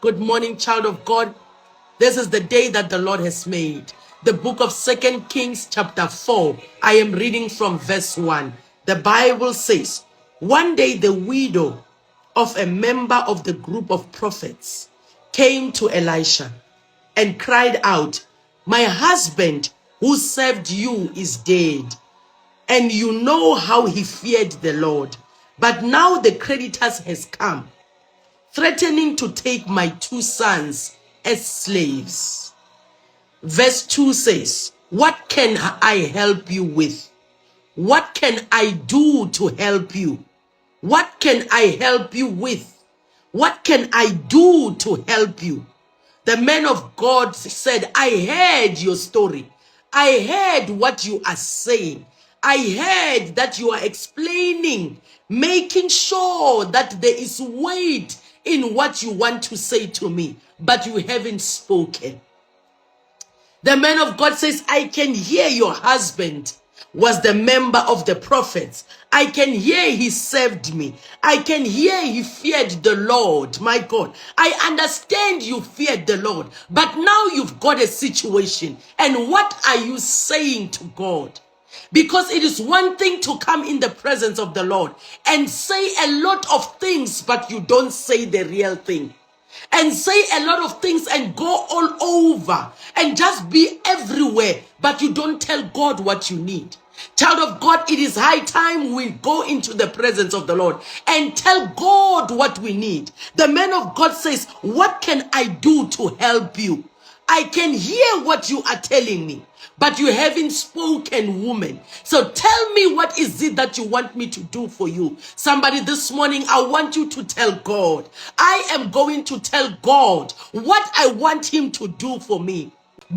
Good morning, child of God. This is the day that the Lord has made. The book of 2 Kings chapter 4. I am reading from verse 1. The Bible says, one day the widow of a member of the group of prophets came to Elisha and cried out, my husband who served you is dead, and you know how he feared the Lord. But now the creditors has come, threatening to take my 2 sons as slaves. Verse 2 says, what can I help you with? What can I do to help you? What can I help you with? What can I do to help you? The man of God said, I heard your story. I heard what you are saying. I heard that you are explaining, making sure that there is weight in what you want to say to me, but you haven't spoken. The man of God says, I can hear your husband was the member of the prophets. I can hear he served me. I can hear he feared the Lord. My God, I understand you feared the Lord, but now you've got a situation. And what are you saying to God? Because it is one thing to come in the presence of the Lord and say a lot of things, but you don't say the real thing. And say a lot of things and go all over and just be everywhere, but you don't tell God what you need. Child of God, it is high time we go into the presence of the Lord and tell God what we need. The man of God says, what can I do to help you? I can hear what you are telling me, but you haven't spoken, woman. So tell me, what is it that you want me to do for you? Somebody, this morning, I want you to tell God. I am going to tell God what I want him to do for me.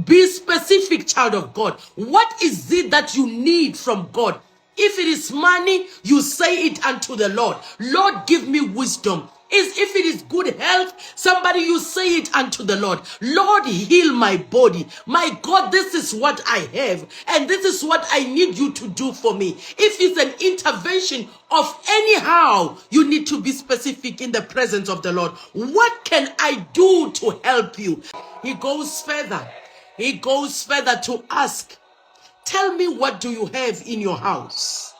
Be specific, child of God. What is it that you need from God? If it is money, you say it unto the Lord. Lord, give me wisdom. If it is good health, somebody, you say it unto the Lord. Lord, heal my body. My God, this is what I have, and this is what I need you to do for me. If it's an intervention of anyhow, you need to be specific in the presence of the Lord. What can I do to help you? He goes further. He goes further to ask, tell me, what do you have in your house?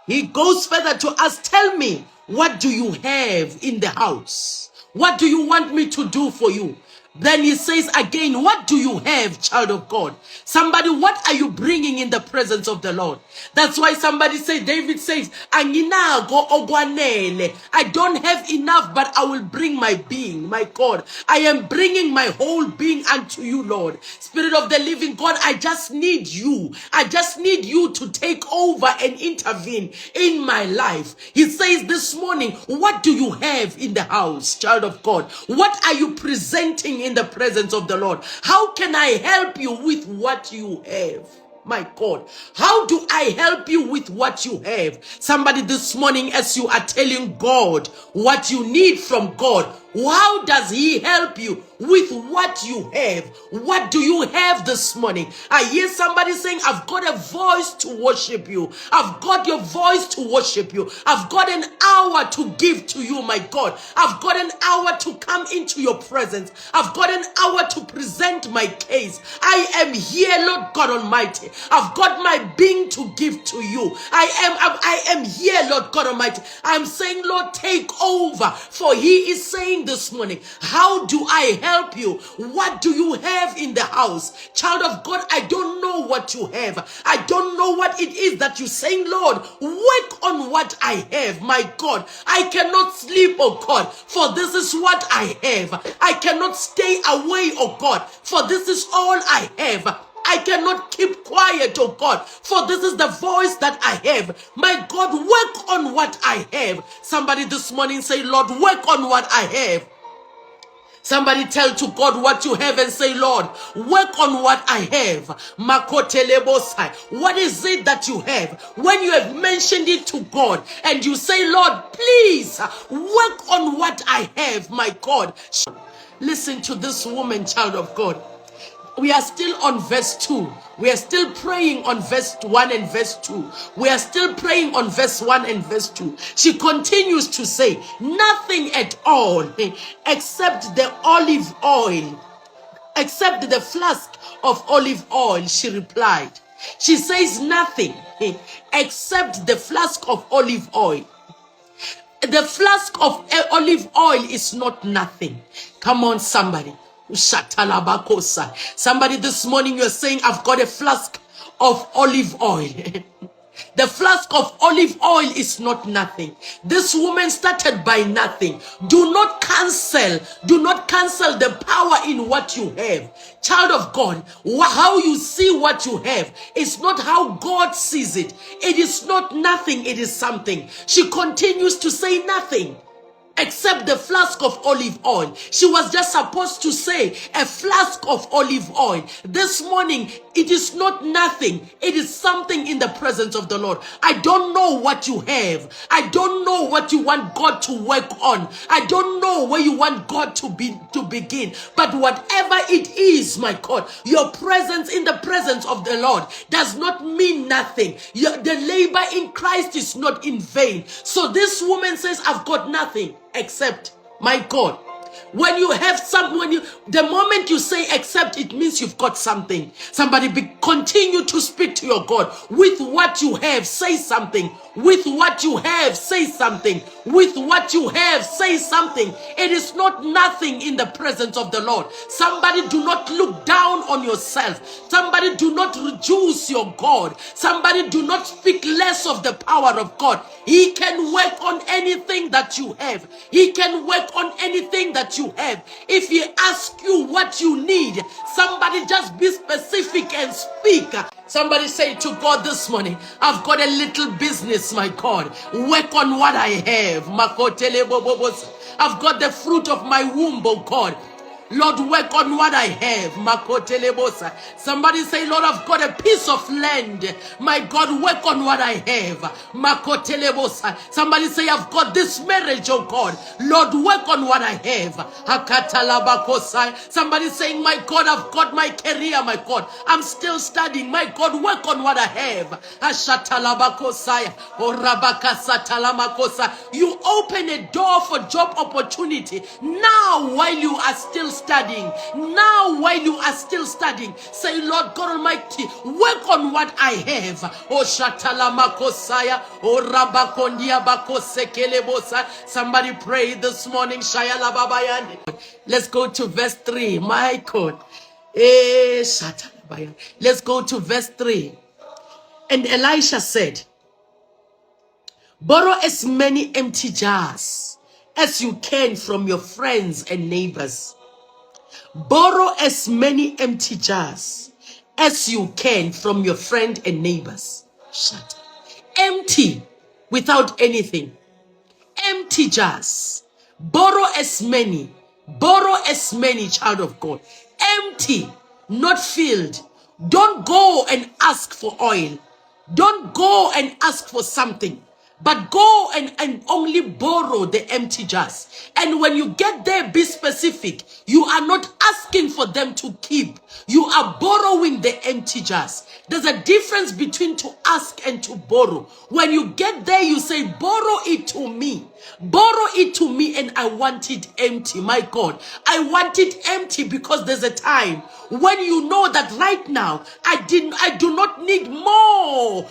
He goes further to ask, tell me, what do you have in the house? What do you want me to do for you? Then he says again, what do you have, child of God? Somebody, what are you bringing in the presence of the Lord? That's why somebody says, David says, Anginago ogwanele. I don't have enough, but I will bring my being. My God, I am bringing my whole being unto you, Lord. Spirit of the living God, I just need you. I just need you to take over and intervene in my life. He says this morning, what do you have in the house, child of God? What are you presenting in the presence of the Lord? How can I help you with what you have? My God, how do I help you with what you have? Somebody, this morning, as you are telling God what you need from God, how does he help you with what you have? What do you have this morning? I hear somebody saying, I've got a voice to worship you. I've got your voice to worship you. I've got an hour to give to you, my God. I've got an hour to come into your presence. I've got an hour to present my case. I am here, Lord God Almighty. I've got my being to give to you. I am here, Lord God Almighty. I'm saying, Lord, take over. For he is saying this morning, how do I help you? What do you have in the house? Child of God, I don't know what you have. I don't know what it is that you're saying, Lord, work on what I have. My God, I cannot sleep, oh God, for this is what I have. I cannot stay away, oh God, for this is all I have. I cannot keep quiet, oh God, for this is the voice that I have. My God, work on what I have. Somebody this morning say, Lord, work on what I have. Somebody tell to God what you have and say, Lord, work on what I have. Makotelebosai. What is it that you have? When you have mentioned it to God and you say, Lord, please work on what I have, my God. Listen to this woman, child of God. We are still on verse 2. We are still praying on verse 1 and verse 2. We are still praying on verse 1 and verse 2. She continues to say, nothing at all except the olive oil, except the flask of olive oil, she replied. She says nothing except the flask of olive oil. The flask of olive oil is not nothing. Come on, somebody. Somebody this morning, you're saying, I've got a flask of olive oil. The flask of olive oil is not nothing. This woman started by nothing. Do not cancel the power in what you have. Child of God, how you see what you have is not how God sees it. It is not nothing, it is something. She continues to say nothing except the flask of olive oil. She was just supposed to say a flask of olive oil. This morning, it is not nothing. It is something in the presence of the Lord. I don't know what you have. I don't know what you want God to work on. I don't know where you want God to begin. But whatever it is, my God, your presence in the presence of the Lord does not mean nothing. The labor in Christ is not in vain. So this woman says, I've got nothing except, my God. When you have the moment you say except, it means you've got something. Somebody continue to speak to your God. With what you have, say something. With what you have, say something. With what you have, say something. It is not nothing in the presence of the Lord. Somebody, do not look down on yourself. Somebody, do not reduce your God. Somebody, do not speak less of the power of God. He can work on anything that you have. He can work on anything that you have. If he asks you what you need, somebody just be specific and speak. Somebody say to God this morning, I've got a little business, my God. Work on what I have. I've got the fruit of my womb, oh God. Lord, work on what I have. Makotelebosa. Somebody say, Lord, I've got a piece of land. My God, work on what I have. Makotelebosa. Somebody say, I've got this marriage, oh God. Lord, work on what I have. Hakatalabakosa. Somebody saying, my God, I've got my career, my God. I'm still studying. My God, work on what I have. Ashatalabakosaya. Orabakasatalamakosaya. You open a door for job opportunity now while you are still studying. Now while you are still studying, say, Lord God Almighty, work on what I have. Oh Shatala Makosaya, oh Rabakondia Bakosekelebosa. Somebody pray this morning. Shayala Babayani. Let's go to verse 3. My God. Let's go to verse 3. And Elisha said, borrow as many empty jars as you can from your friends and neighbors. Borrow as many empty jars as you can from your friend and neighbors. Shut up. Empty, without anything. Empty jars. Borrow as many, child of God. Empty, not filled. Don't go and ask for oil. Don't go and ask for something. But go and only borrow the empty jars. And when you get there, be specific. You are not asking for them to keep. You are borrowing the empty jars. There's a difference between to ask and to borrow. When you get there, you say, borrow it to me. Borrow it to me, and I want it empty. My God, I want it empty, because there's a time when you know that right now I do not need more.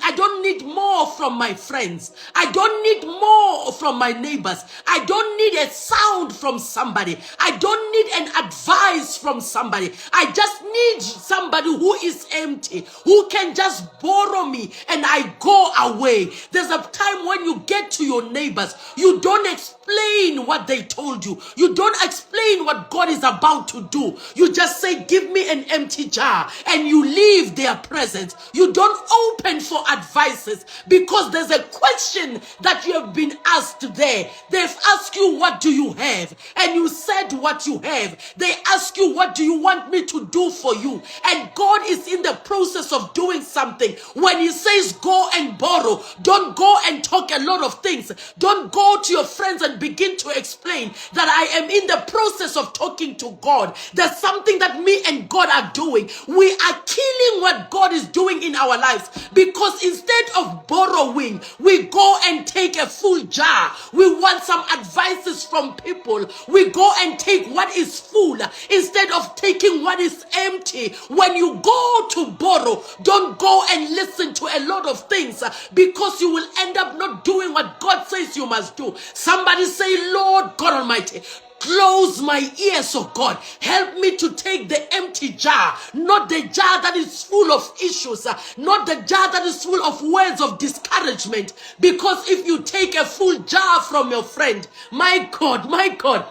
I don't need more from my friends. I don't need more from my neighbors. I don't need a sound from somebody. I don't need an advice from somebody. I just need somebody who is empty, who can just borrow me and I go away. There's a time when you get to your neighbors, you don't explain what they told you. You don't explain what God is about to do. You just say, give me an empty jar, and you leave their presence. You don't open for advices, because there's a question that you have been asked there. They've asked you, what do you have? And you said what you have. They ask you, what do you want me to do for you? And God is in the process of doing something. When he says go and borrow, don't go and talk a lot of things. Don't go to your friends and begin to explain that I am in the process of talking to God. There's something that me and God are doing. We are killing what God is doing in our lives, because instead of borrowing, we go and take a full jar. We want some advices from people. We go and take what is full instead of taking what is empty. When you go to borrow, don't go and listen to a lot of things, because you will end up not doing what God says you must do. Somebody say, Lord God Almighty, close my ears, oh God. Help me to take the empty jar, not the jar that is full of issues, not the jar that is full of words of discouragement. Because if you take a full jar from your friend, my God,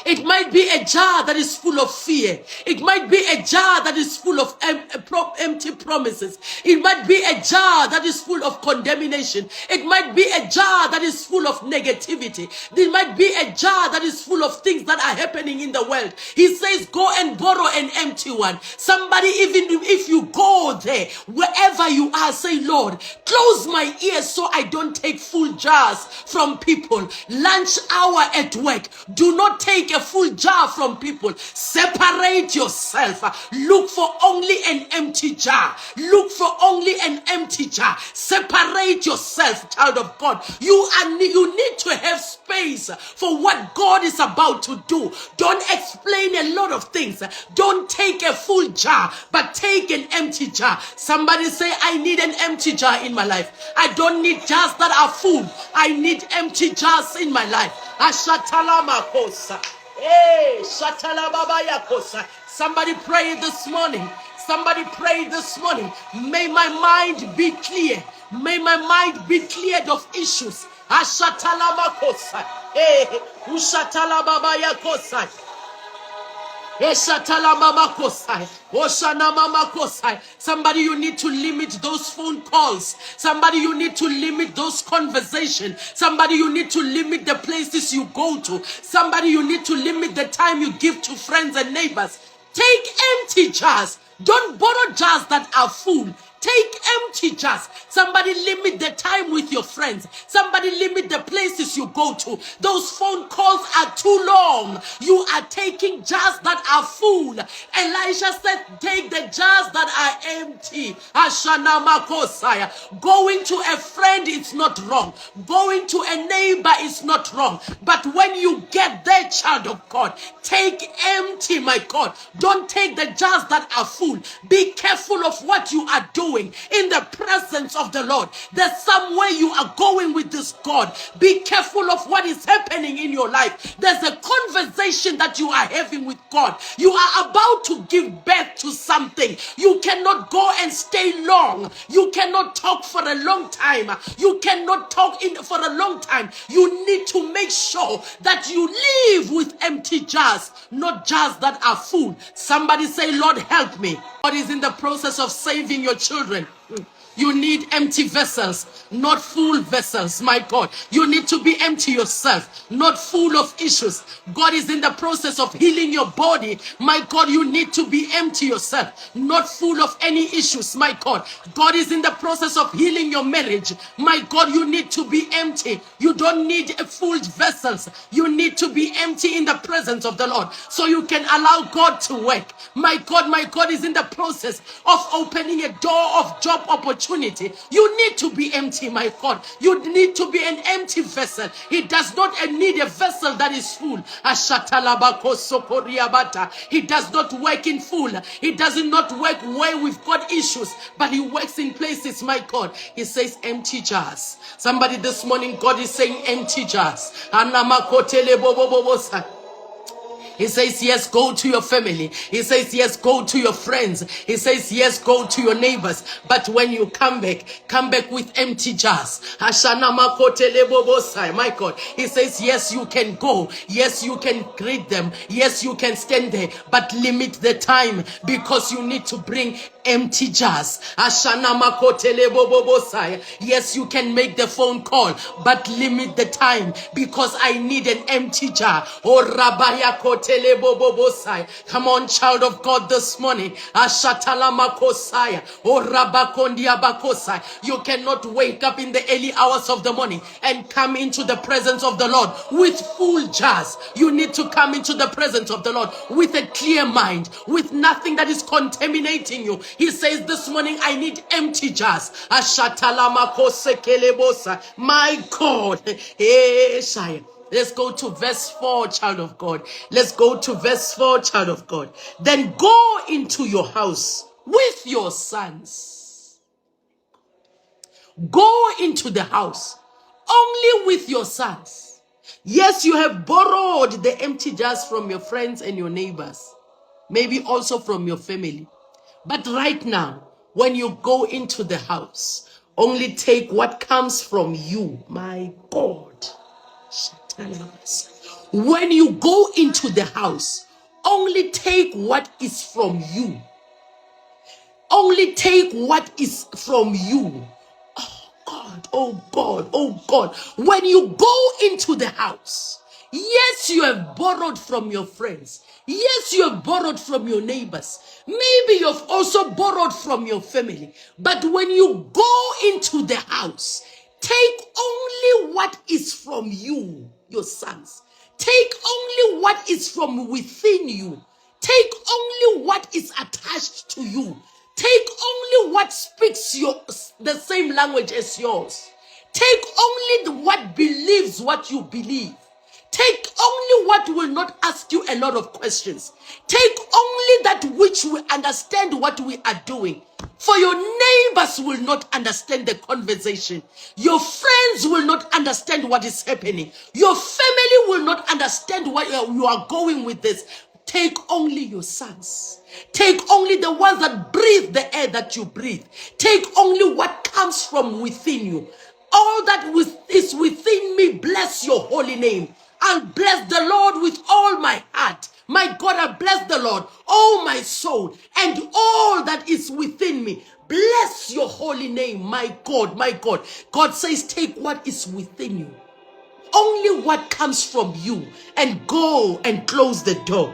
it might be a jar that is full of fear. It might be a jar that is full of empty promises. It might be a jar that is full of condemnation. It might be a jar that is full of negativity. It might be a jar that is full of things that are happening in the world. He says, go and borrow an empty one. Somebody, even if you go there, wherever you are, say, Lord, close my ears so I don't take full jars from people. Lunch hour at work, do not take a full jar from people. Separate yourself. Look for only an empty jar. Look for only an empty jar. Separate yourself, child of God. You need to have space for what God is about to do. Don't explain a lot of things. Don't take a full jar, but take an empty jar. Somebody say, I need an empty jar in my life. I don't need jars that are full. I need empty jars in my life. Ashatalamakosa. Hey, Shatalababayakosa. Somebody pray this morning. Somebody pray this morning. May my mind be clear. May my mind be cleared of issues. Ashatalamakosa. Hey, Ushatalababayakosa. Somebody, you need to limit those phone calls. Somebody, you need to limit those conversations. Somebody, you need to limit the places you go to. Somebody, you need to limit the time you give to friends and neighbors. Take empty jars. Don't borrow jars that are full. Take empty jars. Somebody, limit the time with your friends. Somebody, limit the places you go to. Those phone calls are too long. You are taking jars that are full. Elisha said, take the jars that are empty. Ashana Makosaya. Going to a friend is not wrong. Going to a neighbor is not wrong. But when you get there, child of God, take empty, my God. Don't take the jars that are full. Be careful of what you are doing in the presence of the Lord. There's somewhere you are going with this God. Be careful of what is happening in your life. There's a conversation that you are having with God. You are about to give birth to something. You cannot go and stay long. You cannot talk for a long time. You cannot talk for a long time. You need to make sure that you live with empty jars, not jars that are full. Somebody say, Lord, help me. God is in the process of saving your children. You need empty vessels, not full vessels, my God. You need to be empty yourself, not full of issues. God is in the process of healing your body. My God, you need to be empty yourself, not full of any issues, my God. God is in the process of healing your marriage. My God, you need to be empty. You don't need full vessels. You need to be empty in the presence of the Lord so you can allow God to work. My God is in the process of opening a door of job opportunity. You need to be empty, my God. You need to be an empty vessel. He does not need a vessel that is full. He does not work in full. He does not work where we've got issues, but he works in places, my God. He says empty jars. Somebody this morning, God is saying empty jars. He says, yes, go to your family. He says, yes, go to your friends. He says, yes, go to your neighbors. But when you come back with empty jars. My God. He says, yes, you can go. Yes, you can greet them. Yes, you can stand there. But limit the time because you need to bring empty jars. Ashana makotele bobobosaya. Yes, you can make the phone call, but limit the time because I need an empty jar. Oh, rabaya kotele bobobosaya. Come on, child of God, this morning. Ashatala makosaya. Oh, rabakondia bakosaya. You cannot wake up in the early hours of the morning and come into the presence of the Lord with full jars. You need to come into the presence of the Lord with a clear mind, with nothing that is contaminating you. He says this morning, I need empty jars. My God. Let's go to verse 4, child of God. Let's go to verse 4, child of God. Then go into your house with your sons. Go into the house only with your sons. Yes, you have borrowed the empty jars from your friends and your neighbors, maybe also from your family. But right now, when you go into the house, only take what comes from you. My God. When you go into the house, only take what is from you. Only take what is from you. God, oh God, oh God. When you go into the house, yes, you have borrowed from your friends. Yes, you have borrowed from your neighbors. Maybe you've also borrowed from your family. But when you go into the house, take only what is from you, your sons. Take only what is from within you. Take only what is attached to you. Take only what speaks the same language as yours. Take only what believes what you believe. Take only what will not ask you a lot of questions. Take only that which will understand what we are doing. For your neighbors will not understand the conversation. Your friends will not understand what is happening. Your family will not understand why you are going with this. Take only your sons. Take only the ones that breathe the air that you breathe. Take only what comes from within you. All that is within me, bless your holy name. I'll bless the Lord with all my heart. My God, I bless the Lord, oh my soul, and all that is within me. Bless your holy name, my God, my God. God says, take what is within you. Only what comes from you, and go and close the door.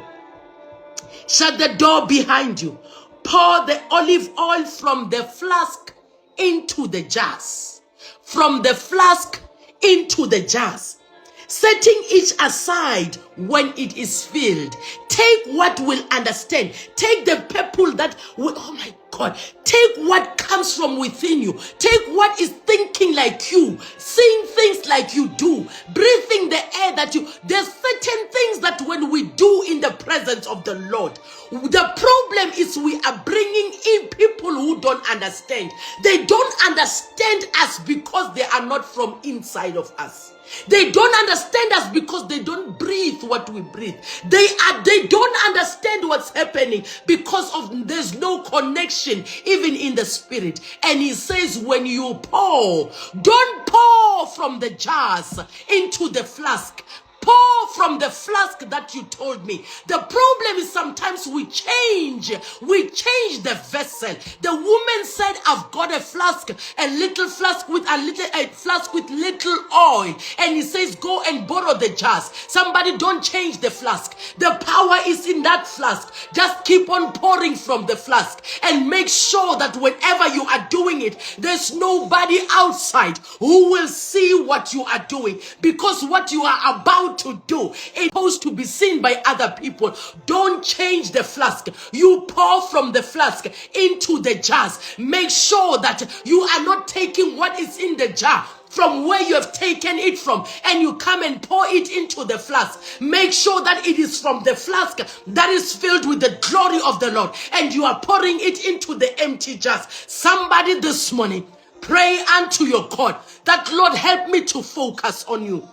Shut the door behind you. Pour the olive oil from the flask into the jars. From the flask into the jars. Setting each aside when it is filled. Take what will understand. Take the people that will, oh my God, take what comes from within you. Take what is thinking like you, seeing things like you do, breathing the air that you, there's certain things that when we do in the presence of the Lord, the problem is we are bringing in people who don't understand. They don't understand us because they are not from inside of us. They don't understand us because they don't breathe what we breathe. They don't understand what's happening because of there's no connection even in the spirit. And he says, when you pour, don't pour from the jars into the flask. Pour from the flask that you told me. The problem is sometimes we change the vessel. The woman said, I've got a flask, a little flask with a flask with little oil. And he says, go and borrow the jars. Somebody don't change the flask. The power is in that flask. Just keep on pouring from the flask and make sure that whenever you are doing it, there's nobody outside who will see what you are doing, because what you are about to do is supposed to be seen by other people. Don't change the flask. You pour from the flask into the jars. Make sure that you are not taking what is in the jar from where you have taken it from, and you come and pour it into the flask. Make sure that it is from the flask that is filled with the glory of the Lord, and you are pouring it into the empty jars. Somebody this morning, pray unto your God that, Lord, help me to focus on you.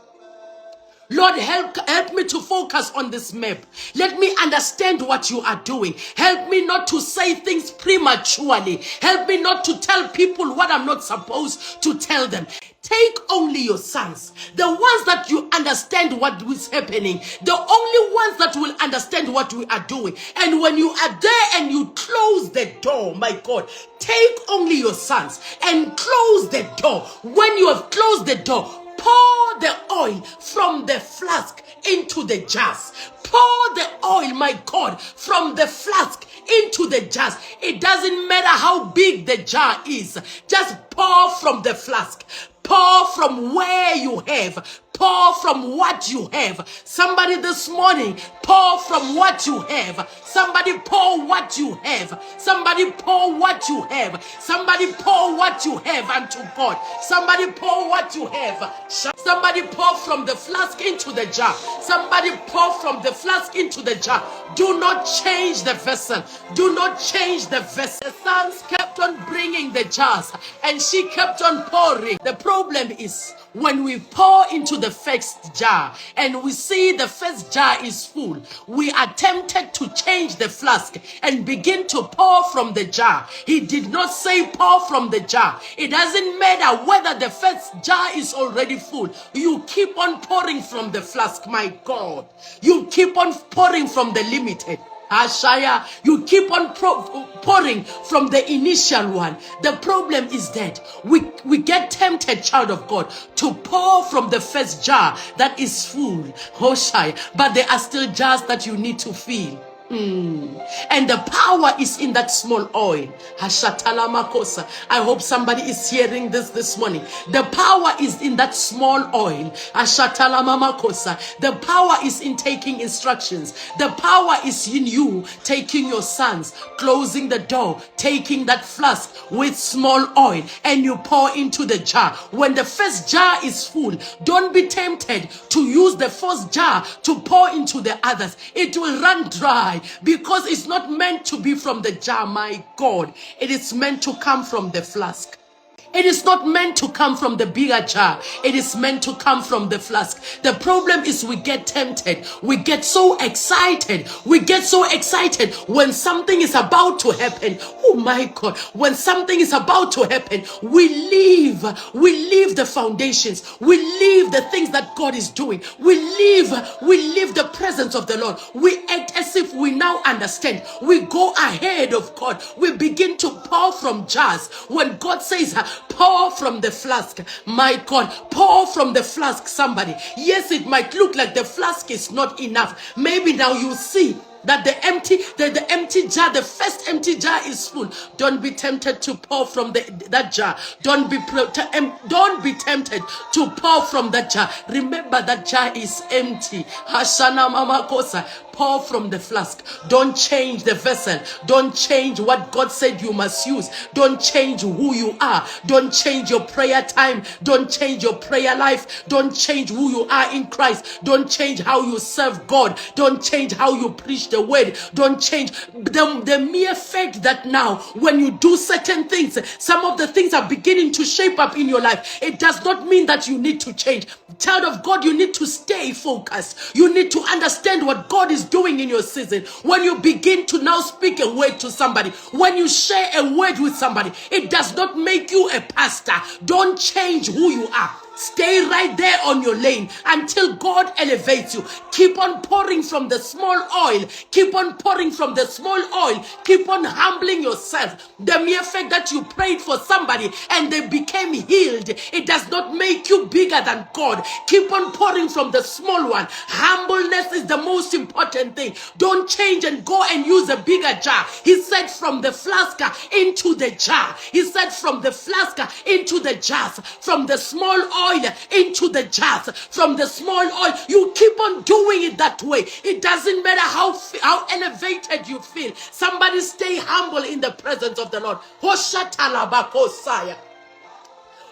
Lord, help me to focus on this map. Let me understand what you are doing. Help me not to say things prematurely. Help me not to tell people what I'm not supposed to tell them. Take only your sons, the ones that you understand what is happening, the only ones that will understand what we are doing. And when you are there and you close close the door, my God. Take only your sons and close the door. When you have closed the door, pour the oil from the flask into the jars. Pour the oil, my God, from the flask into the jars. It doesn't matter how big the jar is. Just pour from the flask. Pour from where you have. Pour from what you have. Somebody this morning, pour from what you have. Somebody pour what you have. Somebody pour what you have. Somebody pour what you have unto God. Somebody pour what you have. Somebody pour from the flask into the jar. Somebody pour from the flask into the jar. Do not change the vessel. Do not change the vessel. The sons kept on bringing the jars and she kept on pouring. The problem is when we pour into the first jar and we see the first jar is full, we are tempted to change the flask and begin to pour from the jar. He did not say pour from the jar. It doesn't matter whether the first jar is already full. You keep on pouring from the flask, my God. You keep on pouring from the limited. Ashaya, you keep on pouring from the initial one. The problem is that we get tempted, child of God, to pour from the first jar that is full, Hoshai, but there are still jars that you need to fill. And the power is in that small oil. Hashatalamakosa. I hope somebody is hearing this morning. The power is in that small oil. Hashatalamakosa. The power is in taking instructions. The power is in you taking your sons, closing the door, taking that flask with small oil, and you pour into the jar. When the first jar is full, don't be tempted to use the first jar to pour into the others. It will run dry. Because it's not meant to be from the jar, my God. It is meant to come from the flask. It is not meant to come from the bigger jar. It is meant to come from the flask. The problem is we get tempted. We get so excited. We get so excited when something is about to happen. Oh my God. When something is about to happen, we leave the foundations. We leave the things that God is doing. We leave the presence of the Lord. We act as if we now understand. We go ahead of God. We begin to pour from jars. When God says, pour from the flask, my God, pour from the flask, somebody. Yes, it might look like the flask is not enough. Maybe now you see that the empty jar, the first empty jar is full. Don't be tempted to pour from that jar. Don't be tempted to pour from that jar. Remember that jar is empty. Hashana mama kosa. Pour from the flask. Don't change the vessel. Don't change what God said you must use. Don't change who you are. Don't change your prayer time. Don't change your prayer life. Don't change who you are in Christ. Don't change how you serve God. Don't change how you preach the word. Don't change the mere fact that now when you do certain things, some of the things are beginning to shape up in your life. It does not mean that you need to change. Child of God, you need to stay focused. You need to understand what God is doing in your season. When you begin to now speak a word to somebody, when you share a word with somebody, it does not make you a pastor. Don't change who you are. Stay right there on your lane until God elevates you. Keep on pouring from the small oil. Keep on pouring from the small oil. Keep on humbling yourself. The mere fact that you prayed for somebody and they became healed, it does not make you bigger than God. Keep on pouring from the small one. Humbleness is the most important thing. Don't change and go and use a bigger jar. He said from the flask into the jar. He said from the flask into the jars. From the small oil into the jars, from the small oil. You keep on doing it that way. It doesn't matter how elevated you feel. Somebody stay humble in the presence of the Lord. Hoshatalabakosaya.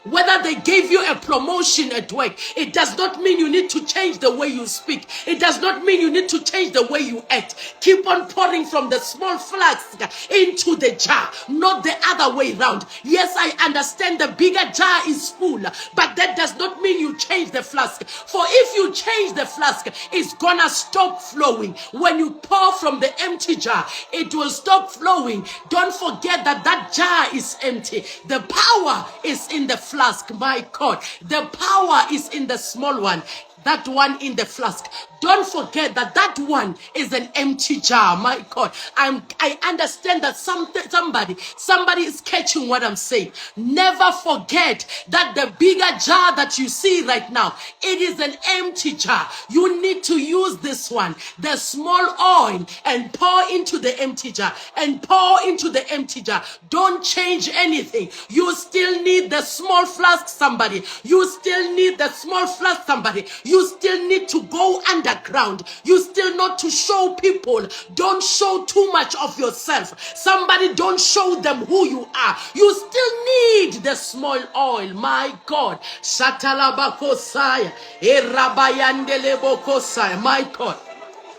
Whether they gave you a promotion at work, it does not mean you need to change the way you speak. It does not mean you need to change the way you act. Keep on pouring from the small flask into the jar, not the other way around. Yes, I understand the bigger jar is full, but that does not mean you change the flask. For if you change the flask, it's gonna stop flowing. When you pour from the empty jar, it will stop flowing. Don't forget that that jar is empty. The power is in the flask, my God. The power is in the small one. that one in the flask. Don't forget that that one is an empty jar. My God, I understand that somebody is catching what I'm saying. Never forget that the bigger jar that you see right now, it is an empty jar. You need to use this one, the small oil, and pour into the empty jar, and pour into the empty jar. Don't change anything. You still need the small flask, somebody. You still need the small flask, somebody. You still need to go underground. You still need to show people. Don't show too much of yourself. Somebody, don't show them who you are. You still need the small oil. My God. Shatalabakosaya. Erabayandelebokosaya. My God.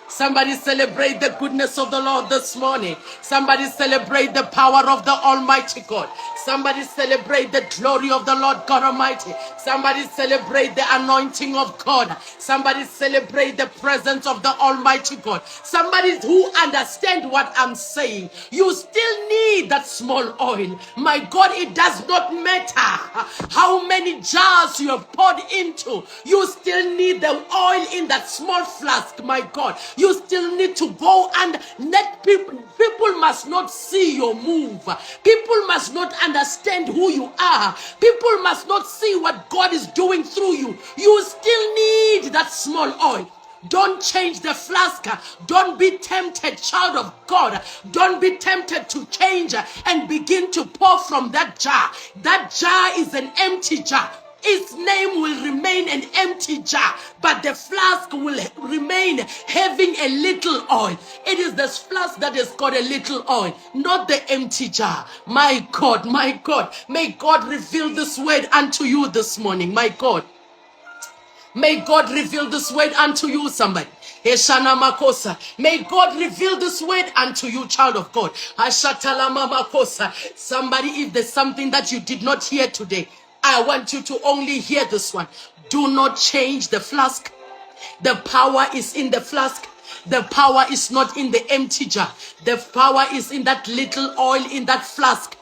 Somebody celebrate the goodness of the Lord this morning. Somebody celebrate the power of the Almighty God. Somebody celebrate the glory of the Lord God Almighty. Somebody celebrate the anointing of God. Somebody celebrate the presence of the Almighty God. Somebody who understands what I'm saying. You still need that small oil. My God, it does not matter how many jars you have poured into. You still need the oil in that small flask, my God. You still need to go and let people must not see your move. People must not understand who you are. People must not see what God is doing through you. You still need that small oil. Don't change the flask. Don't be tempted, child of God. Don't be tempted to change and begin to pour from that jar. That jar is an empty jar. Its name will remain an empty jar, but the flask will remain having a little oil. It is this flask that has got a little oil, not the empty jar. My God, my God, may God reveal this word unto you this morning. My God, may God reveal this word unto you, somebody. Eshana Makosa. May God reveal this word unto you, child of God. Ashatalama Makosa. Somebody, if there's something that you did not hear today, I want you to only hear this one. Do not change the flask. The power is in the flask. The power is not in the empty jar. The power is in that little oil in that flask.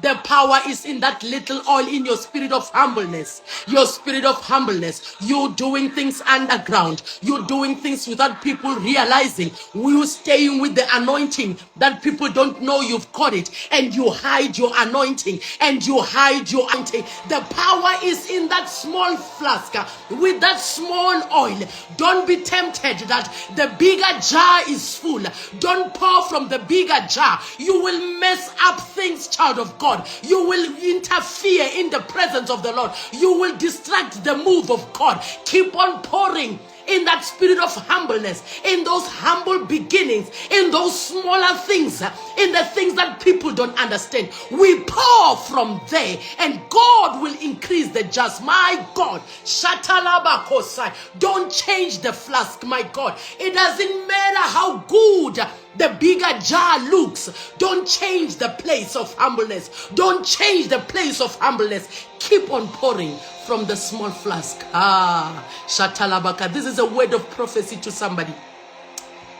The power is in that little oil in your spirit of humbleness. Your spirit of humbleness. You doing things underground. You doing things without people realizing. You staying with the anointing that people don't know you've caught it. And you hide your anointing. And you hide your anointing. The power is in that small flask with that small oil. Don't be tempted that the bigger jar is full. Don't pour from the bigger jar. You will mess up things, child of God. You will interfere in the presence of the Lord. You will distract the move of God. Keep on pouring in that spirit of humbleness, in those humble beginnings, in those smaller things, in the things that people don't understand. We pour from there and God will increase the just. My God, Shatalabakosai. Don't change the flask, my God. It doesn't matter how good the bigger jar looks. Don't change the place of humbleness. Don't change the place of humbleness. Keep on pouring from the small flask. Shatalabaka. This is a word of prophecy to somebody.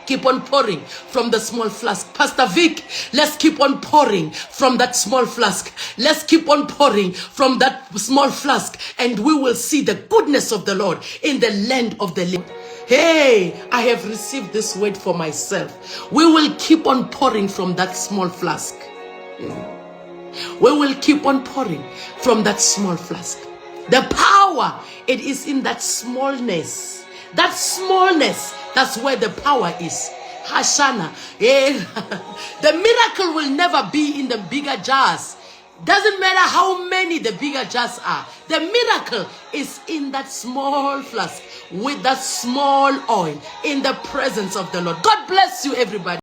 Keep on pouring from the small flask. Pastor Vic, let's keep on pouring from that small flask. Let's keep on pouring from that small flask, and we will see the goodness of the Lord in the land of the living. Hey, I have received this word for myself. We will keep on pouring from that small flask. We will keep on pouring from that small flask. The power, it is in that smallness. That smallness, that's where the power is. Hashana. The miracle will never be in the bigger jars. Doesn't matter how many the bigger jars are. The miracle is in that small flask with that small oil in the presence of the Lord. God bless you, everybody.